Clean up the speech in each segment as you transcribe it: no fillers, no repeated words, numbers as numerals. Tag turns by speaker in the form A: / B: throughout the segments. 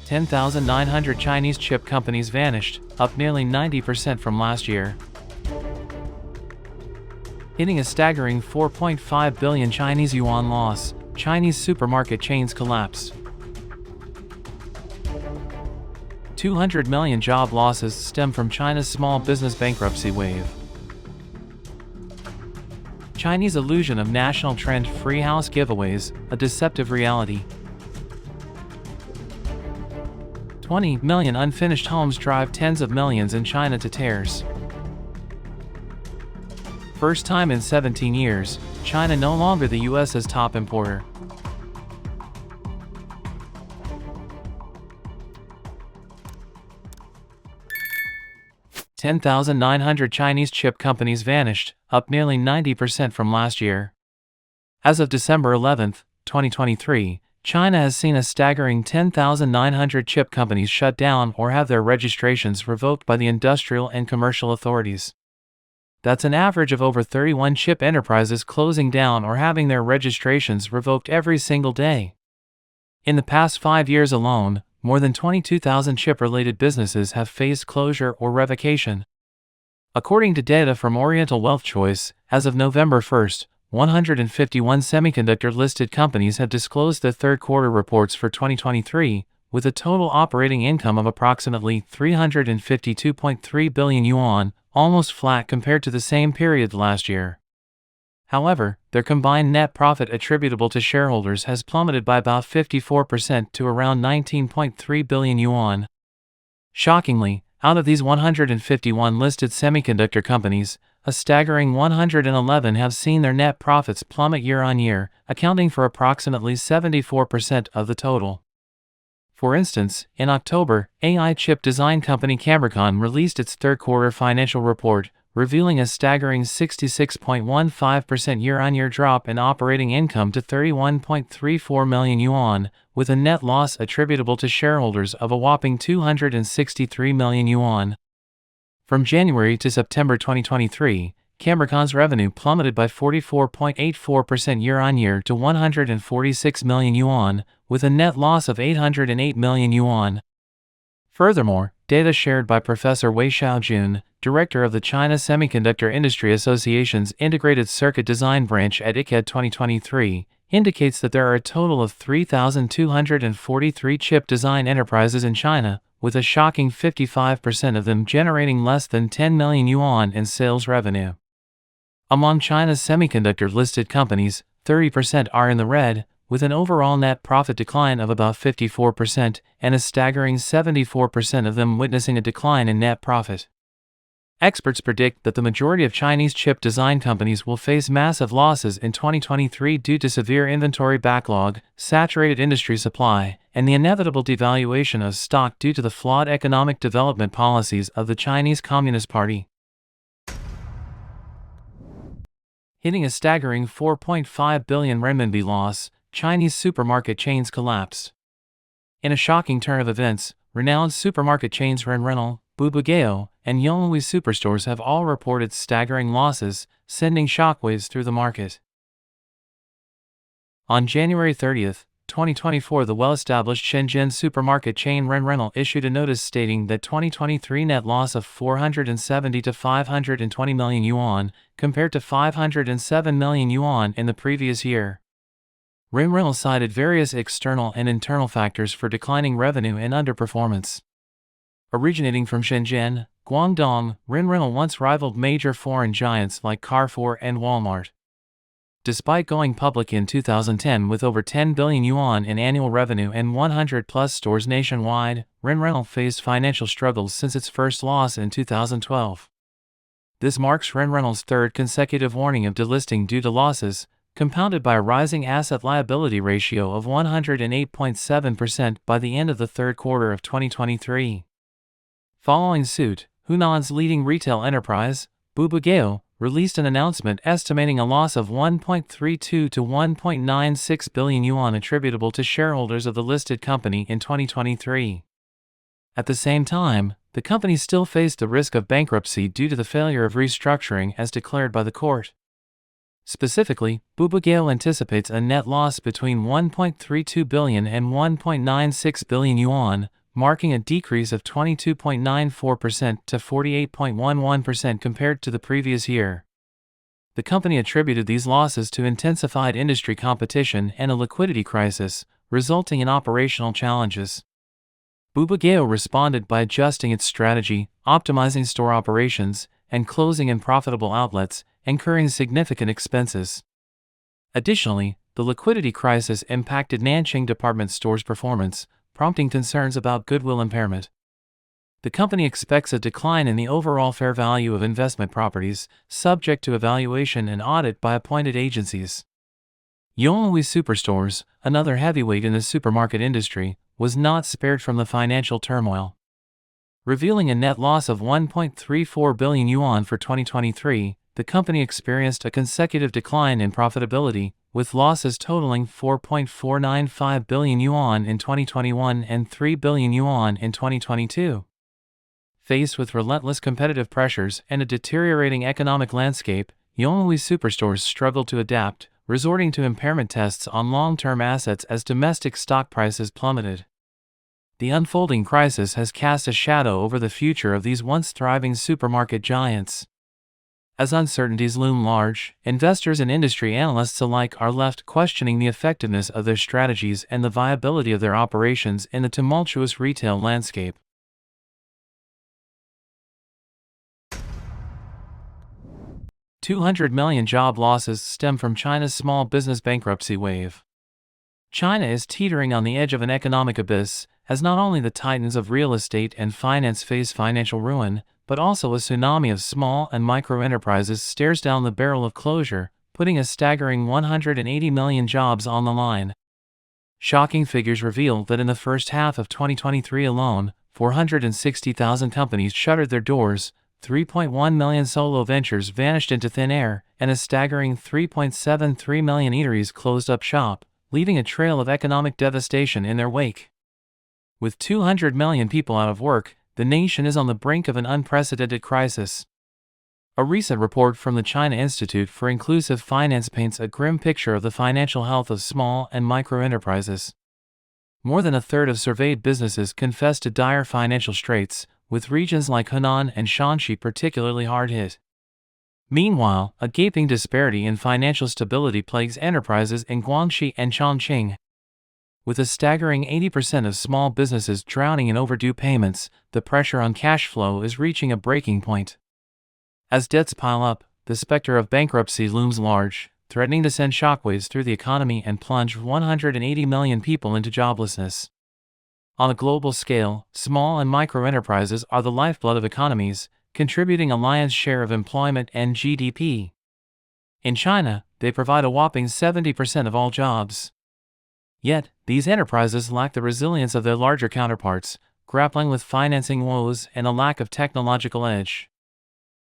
A: 10,900 Chinese chip companies vanished, up nearly 90% from last year. Hitting a staggering 4.5 billion Chinese yuan loss, Chinese supermarket chains collapsed. 200 million job losses stem from China's small business bankruptcy wave. Chinese illusion of national trend free house giveaways, a deceptive reality. 20 million unfinished homes drive tens of millions in China to tears. First time in 17 years, China no longer the US's top importer. $10,900 Chinese chip companies vanished, up nearly 90% from last year. As of December 11, 2023, China has seen a staggering 10,900 chip companies shut down or have their registrations revoked by the industrial and commercial authorities. That's an average of over 31 chip enterprises closing down or having their registrations revoked every single day. In the past 5 years alone, more than 22,000 chip-related businesses have faced closure or revocation. According to data from Oriental Wealth Choice, as of November 1, 151 semiconductor-listed companies have disclosed their third-quarter reports for 2023, with a total operating income of approximately 352.3 billion yuan, almost flat compared to the same period last year. However, their combined net profit attributable to shareholders has plummeted by about 54% to around 19.3 billion yuan. Shockingly, out of these 151 listed semiconductor companies, a staggering 111 have seen their net profits plummet year-on-year, accounting for approximately 74% of the total. For instance, in October, AI chip design company Cambricon released its third-quarter financial report, revealing a staggering 66.15% year-on-year drop in operating income to 31.34 million yuan, with a net loss attributable to shareholders of a whopping 263 million yuan. From January to September 2023, Cambricon's revenue plummeted by 44.84% year-on-year to 146 million yuan, with a net loss of 808 million yuan. Furthermore, data shared by Professor Wei Xiaojun, director of the China Semiconductor Industry Association's Integrated Circuit Design Branch at ICAD 2023, indicates that there are a total of 3,243 chip design enterprises in China, with a shocking 55% of them generating less than 10 million yuan in sales revenue. Among China's semiconductor-listed companies, 30% are in the red, with an overall net profit decline of about 54% and a staggering 74% of them witnessing a decline in net profit. Experts predict that the majority of Chinese chip design companies will face massive losses in 2023 due to severe inventory backlog, saturated industry supply, and the inevitable devaluation of stock due to the flawed economic development policies of the Chinese Communist Party. Hitting a staggering 4.5 billion renminbi loss, Chinese supermarket chains collapsed. In a shocking turn of events, renowned supermarket chains Renrenal, Bubugao, and Yonghui superstores have all reported staggering losses, sending shockwaves through the market. On January 30, 2024, the well-established Shenzhen supermarket chain Renrenal issued a notice stating that 2023 net loss of 470 to 520 million yuan, compared to 507 million yuan in the previous year. Renrenal cited various external and internal factors for declining revenue and underperformance. Originating from Shenzhen, Guangdong, Renrenal once rivaled major foreign giants like Carrefour and Walmart. Despite going public in 2010 with over 10 billion yuan in annual revenue and 100-plus stores nationwide, Renrenal faced financial struggles since its first loss in 2012. This marks Renrenal's third consecutive warning of delisting due to losses, compounded by a rising asset-liability ratio of 108.7% by the end of the third quarter of 2023. Following suit, Hunan's leading retail enterprise, Bubugao, released an announcement estimating a loss of 1.32 to 1.96 billion yuan attributable to shareholders of the listed company in 2023. At the same time, the company still faced the risk of bankruptcy due to the failure of restructuring as declared by the court. Specifically, Bubagale anticipates a net loss between 1.32 billion and 1.96 billion yuan, marking a decrease of 22.94% to 48.11% compared to the previous year. The company attributed these losses to intensified industry competition and a liquidity crisis, resulting in operational challenges. Bubagale responded by adjusting its strategy, optimizing store operations, and closing unprofitable outlets, incurring significant expenses. Additionally, the liquidity crisis impacted Nanjing department stores' performance, prompting concerns about goodwill impairment. The company expects a decline in the overall fair value of investment properties, subject to evaluation and audit by appointed agencies. Yonghui Superstores, another heavyweight in the supermarket industry, was not spared from the financial turmoil. Revealing a net loss of 1.34 billion yuan for 2023, the company experienced a consecutive decline in profitability, with losses totaling 4.495 billion yuan in 2021 and 3 billion yuan in 2022. Faced with relentless competitive pressures and a deteriorating economic landscape, Yonghui Superstores struggled to adapt, resorting to impairment tests on long-term assets as domestic stock prices plummeted. The unfolding crisis has cast a shadow over the future of these once thriving supermarket giants. As uncertainties loom large, investors and industry analysts alike are left questioning the effectiveness of their strategies and the viability of their operations in the tumultuous retail landscape. $200 million job losses stem from China's small business bankruptcy wave. China is teetering on the edge of an economic abyss, as not only the titans of real estate and finance face financial ruin, but also a tsunami of small and micro enterprises stares down the barrel of closure, putting a staggering 180 million jobs on the line. Shocking figures reveal that in the first half of 2023 alone, 460,000 companies shuttered their doors, 3.1 million solo ventures vanished into thin air, and a staggering 3.73 million eateries closed up shop, leaving a trail of economic devastation in their wake. With 200 million people out of work, the nation is on the brink of an unprecedented crisis. A recent report from the China Institute for Inclusive Finance paints a grim picture of the financial health of small and micro enterprises. More than a third of surveyed businesses confess to dire financial straits, with regions like Henan and Shanxi particularly hard hit. Meanwhile, a gaping disparity in financial stability plagues enterprises in Guangxi and Chongqing. With a staggering 80% of small businesses drowning in overdue payments, the pressure on cash flow is reaching a breaking point. As debts pile up, the specter of bankruptcy looms large, threatening to send shockwaves through the economy and plunge 180 million people into joblessness. On a global scale, small and micro enterprises are the lifeblood of economies, contributing a lion's share of employment and GDP. In China, they provide a whopping 70% of all jobs. Yet, these enterprises lack the resilience of their larger counterparts, grappling with financing woes and a lack of technological edge.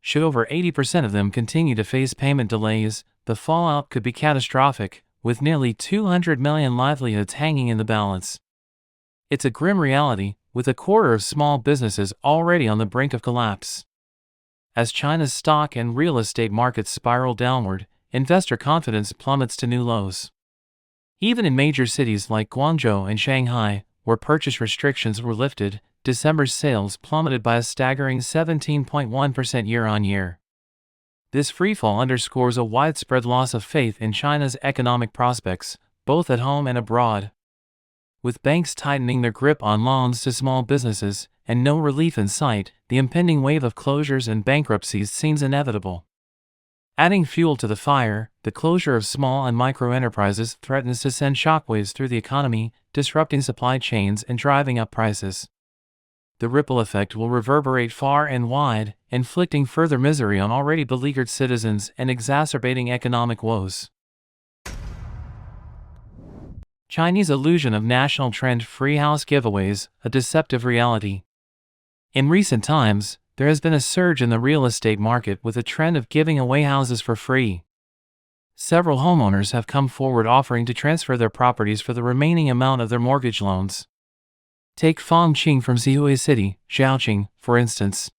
A: Should over 80% of them continue to face payment delays, the fallout could be catastrophic, with nearly 200 million livelihoods hanging in the balance. It's a grim reality, with a quarter of small businesses already on the brink of collapse. As China's stock and real estate markets spiral downward, investor confidence plummets to new lows. Even in major cities like Guangzhou and Shanghai, where purchase restrictions were lifted, December's sales plummeted by a staggering 17.1% year-on-year. This freefall underscores a widespread loss of faith in China's economic prospects, both at home and abroad. With banks tightening their grip on loans to small businesses, and no relief in sight, the impending wave of closures and bankruptcies seems inevitable. Adding fuel to the fire, the closure of small and micro enterprises threatens to send shockwaves through the economy, disrupting supply chains and driving up prices. The ripple effect will reverberate far and wide, inflicting further misery on already beleaguered citizens and exacerbating economic woes. Chinese illusion of national trend free house giveaways, a deceptive reality. In recent times, there has been a surge in the real estate market with a trend of giving away houses for free. Several homeowners have come forward offering to transfer their properties for the remaining amount of their mortgage loans. Take Fang Qing from Zihue City, Xiaoqing, for instance.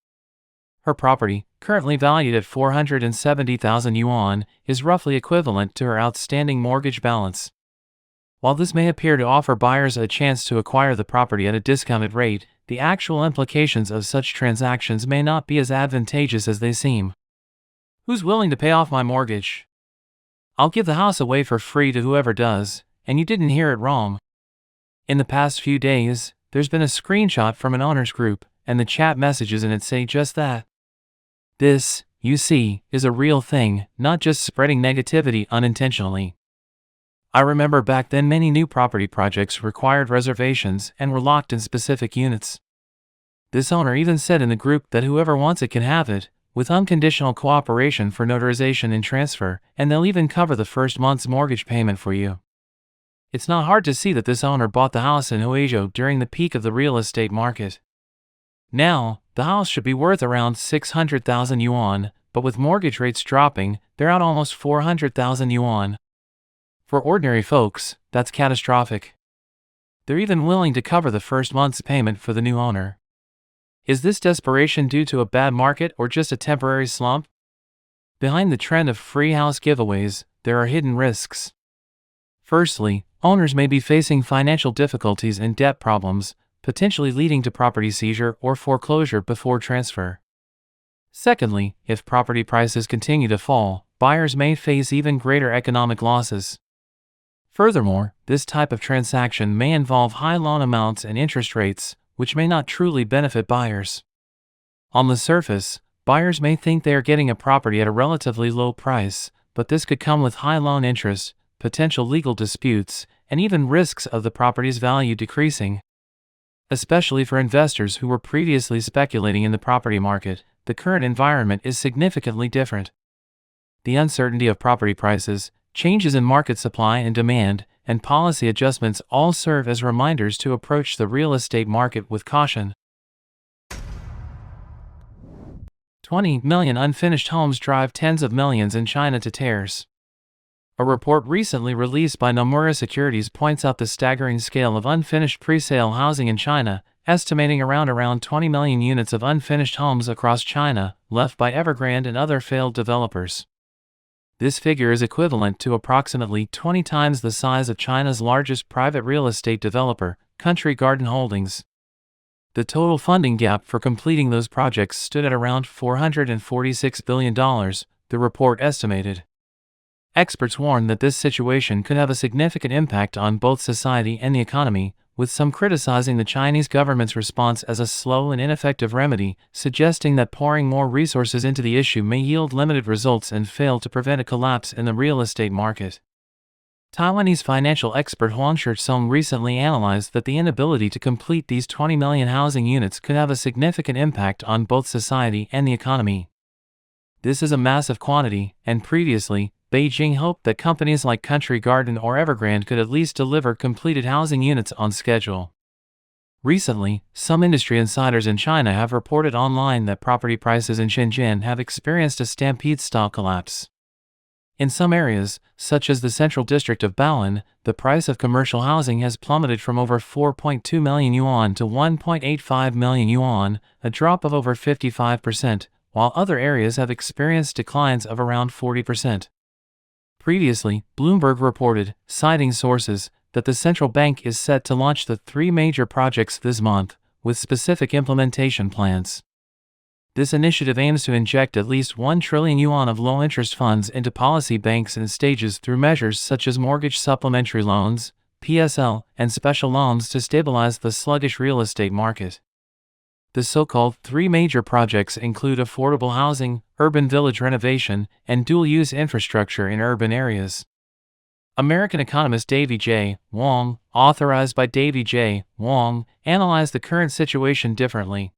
A: Her property, currently valued at 470,000 yuan, is roughly equivalent to her outstanding mortgage balance. While this may appear to offer buyers a chance to acquire the property at a discounted rate, the actual implications of such transactions may not be as advantageous as they seem. Who's willing to pay off my mortgage? I'll give the house away for free to whoever does, and you didn't hear it wrong. In the past few days, there's been a screenshot from an owners group, and the chat messages in it say just that. This, you see, is a real thing, not just spreading negativity unintentionally. I remember back then many new property projects required reservations and were locked in specific units. This owner even said in the group that whoever wants it can have it, with unconditional cooperation for notarization and transfer, and they'll even cover the first month's mortgage payment for you. It's not hard to see that this owner bought the house in Huizhou during the peak of the real estate market. Now, the house should be worth around 600,000 yuan, but with mortgage rates dropping, they're out almost 400,000 yuan. For ordinary folks, that's catastrophic. They're even willing to cover the first month's payment for the new owner. Is this desperation due to a bad market or just a temporary slump? Behind the trend of free house giveaways, there are hidden risks. Firstly, owners may be facing financial difficulties and debt problems, potentially leading to property seizure or foreclosure before transfer. Secondly, if property prices continue to fall, buyers may face even greater economic losses. Furthermore, this type of transaction may involve high loan amounts and interest rates, which may not truly benefit buyers. On the surface, buyers may think they are getting a property at a relatively low price, but this could come with high loan interest, potential legal disputes, and even risks of the property's value decreasing. Especially for investors who were previously speculating in the property market, the current environment is significantly different. The uncertainty of property prices, changes in market supply and demand, and policy adjustments all serve as reminders to approach the real estate market with caution. 20 million unfinished homes drive tens of millions in China to tears. A report recently released by Nomura Securities points out the staggering scale of unfinished pre-sale housing in China, estimating around 20 million units of unfinished homes across China, left by Evergrande and other failed developers. This figure is equivalent to approximately 20 times the size of China's largest private real estate developer, Country Garden Holdings. The total funding gap for completing those projects stood at around $446 billion, the report estimated. Experts warn that this situation could have a significant impact on both society and the economy, with some criticizing the Chinese government's response as a slow and ineffective remedy, suggesting that pouring more resources into the issue may yield limited results and fail to prevent a collapse in the real estate market. Taiwanese financial expert Huang Shizong recently analyzed that the inability to complete these 20 million housing units could have a significant impact on both society and the economy. This is a massive quantity, and previously, Beijing hoped that companies like Country Garden or Evergrande could at least deliver completed housing units on schedule. Recently, some industry insiders in China have reported online that property prices in Shenzhen have experienced a stampede-style collapse. In some areas, such as the central district of Bao'an, the price of commercial housing has plummeted from over 4.2 million yuan to 1.85 million yuan, a drop of over 55%, while other areas have experienced declines of around 40%. Previously, Bloomberg reported, citing sources, that the central bank is set to launch the 3 major projects this month, with specific implementation plans. This initiative aims to inject at least 1 trillion yuan of low-interest funds into policy banks in stages through measures such as mortgage supplementary loans, PSL, and special loans to stabilize the sluggish real estate market. The so-called 3 major projects include affordable housing, urban village renovation, and dual-use infrastructure in urban areas. American economist Davy J. Wong, authorized by Davy J. Wong, analyzed the current situation differently.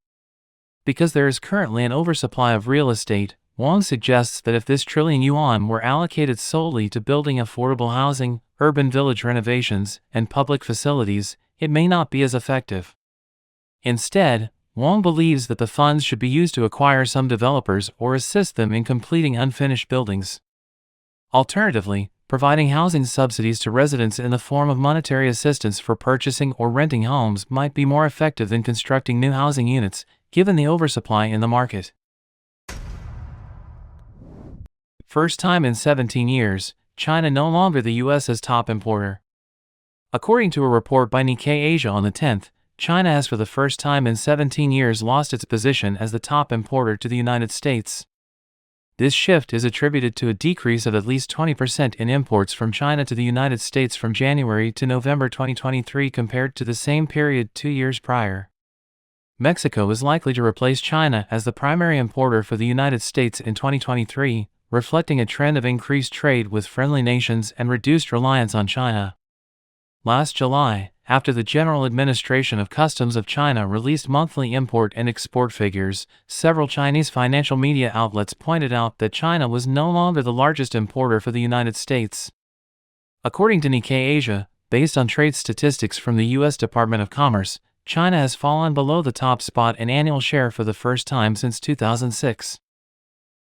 A: Because there is currently an oversupply of real estate, Wong suggests that if this trillion yuan were allocated solely to building affordable housing, urban village renovations, and public facilities, it may not be as effective. Instead, Wong believes that the funds should be used to acquire some developers or assist them in completing unfinished buildings. Alternatively, providing housing subsidies to residents in the form of monetary assistance for purchasing or renting homes might be more effective than constructing new housing units, given the oversupply in the market. first time in 17 years, China no longer the US's top importer. According to a report by Nikkei Asia on the 10th, China has for the first time in 17 years lost its position as the top importer to the United States. This shift is attributed to a decrease of at least 20% in imports from China to the United States from January to November 2023 compared to the same period 2 years prior. Mexico is likely to replace China as the primary importer for the United States in 2023, reflecting a trend of increased trade with friendly nations and reduced reliance on China. Last July, after the General Administration of Customs of China released monthly import and export figures, several Chinese financial media outlets pointed out that China was no longer the largest importer for the United States. According to Nikkei Asia, based on trade statistics from the U.S. Department of Commerce, China has fallen below the top spot in annual share for the first time since 2006.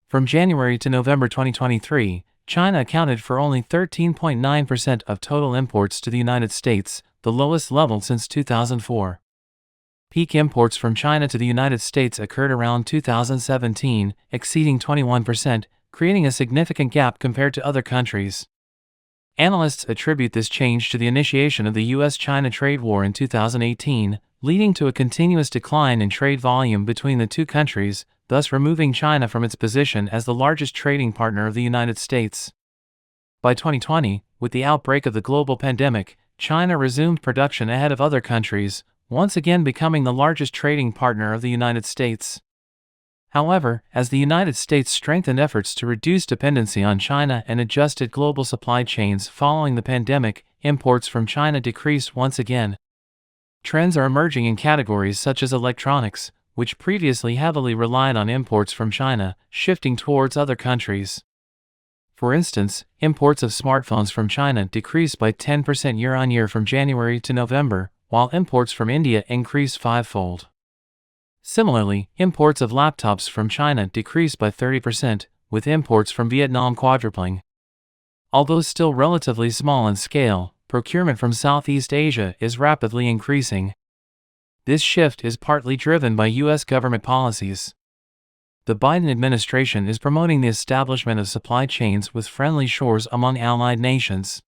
A: From January to November 2023, China accounted for only 13.9% of total imports to the United States, the lowest level since 2004. Peak imports from China to the United States occurred around 2017, exceeding 21%, creating a significant gap compared to other countries. Analysts attribute this change to the initiation of the U.S.-China trade war in 2018, leading to a continuous decline in trade volume between the two countries, thus removing China from its position as the largest trading partner of the United States. By 2020, with the outbreak of the global pandemic, China resumed production ahead of other countries, once again becoming the largest trading partner of the United States. However, as the United States strengthened efforts to reduce dependency on China and adjusted global supply chains following the pandemic, imports from China decreased once again. Trends are emerging in categories such as electronics, which previously heavily relied on imports from China, shifting towards other countries. For instance, imports of smartphones from China decreased by 10% year-on-year from January to November, while imports from India increased fivefold. Similarly, imports of laptops from China decreased by 30%, with imports from Vietnam quadrupling. Although still relatively small in scale, procurement from Southeast Asia is rapidly increasing. This shift is partly driven by U.S. government policies. The Biden administration is promoting the establishment of supply chains with friendly shores among allied nations.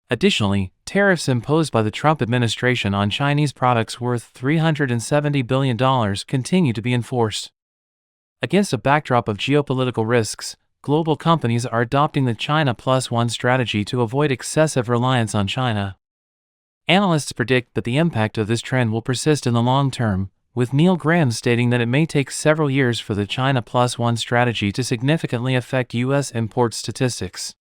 A: Additionally, tariffs imposed by the Trump administration on Chinese products worth $370 billion continue to be enforced. Against a backdrop of geopolitical risks, global companies are adopting the China Plus One strategy to avoid excessive reliance on China. Analysts predict that the impact of this trend will persist in the long term, with Neil Graham stating that it may take several years for the China Plus One strategy to significantly affect U.S. import statistics.